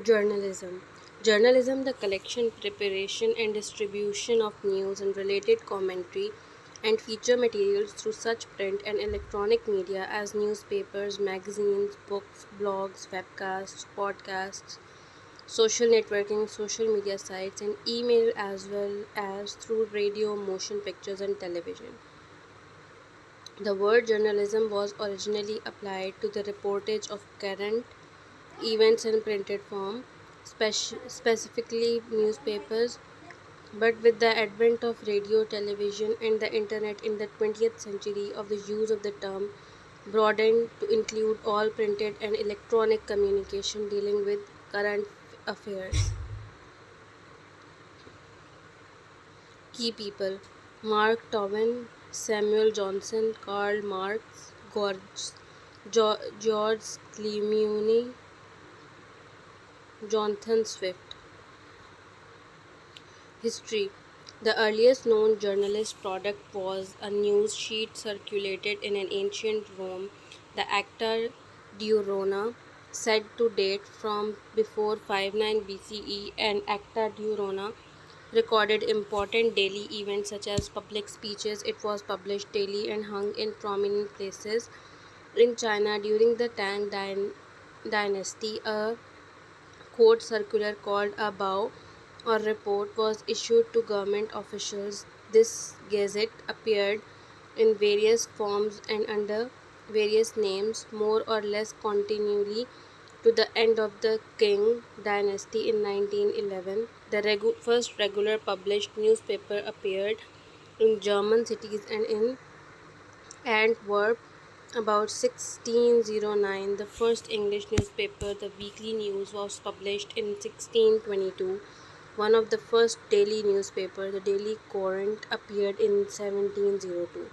Journalism. Journalism, the collection, preparation, and distribution of news and related commentary and feature materials through such print and electronic media as newspapers, magazines, books, blogs, webcasts, podcasts, social networking, social media sites, and email, as well as through radio, motion pictures, and television. The word journalism was originally applied to the reportage of current events in printed form, specifically newspapers, but with the advent of radio, television, and the internet in the 20th century, of the use of the term broadened to include all printed and electronic communication dealing with current affairs. Key people: Mark Twain, Samuel Johnson, Karl Marx, George Clemente, Jonathan Swift. History. The earliest known journalist product was a news sheet circulated in an ancient Rome, the Acta Diurona, said to date from before 59 BCE, and Acta Diurona recorded important daily events such as public speeches. It was published daily and hung in prominent places. In China during the Dynasty, a court circular called a Bao or report was issued to government officials. This gazette appeared in various forms and under various names, more or less continually, to the end of the Qing dynasty in 1911. The first regular published newspaper appeared in German cities and in Antwerp about 1609. The first English newspaper, the Weekly News, was published in 1622. One of the first daily newspapers, the Daily Courant, appeared in 1702.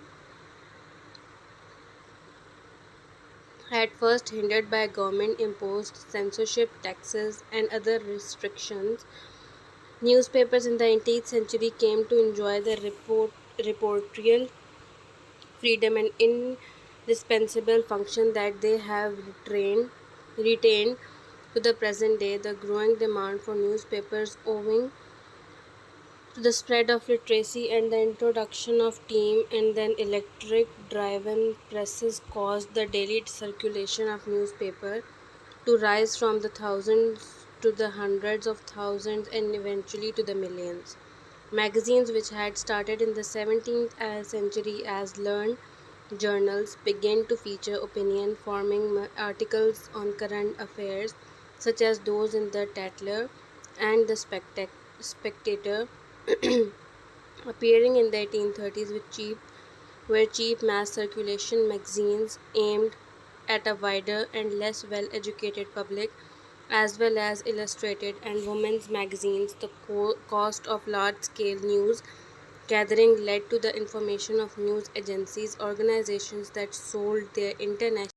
At first hindered by government-imposed censorship, taxes, and other restrictions, newspapers in the 18th century came to enjoy the reportorial freedom and indispensable function that they have retained to the present day. The growing demand for newspapers owing to the spread of literacy and the introduction of steam and then electric driven presses caused the daily circulation of newspaper to rise from the thousands to the hundreds of thousands and eventually to the millions. Magazines, which had started in the 17th century as learned journals, began to feature opinion forming articles on current affairs, such as those in the Tatler and the Spectator, appearing in the 1830s were cheap mass circulation magazines aimed at a wider and less well educated public, as well as illustrated and women's magazines. The cost of large scale news gathering led to the information of news agencies, organizations that sold their international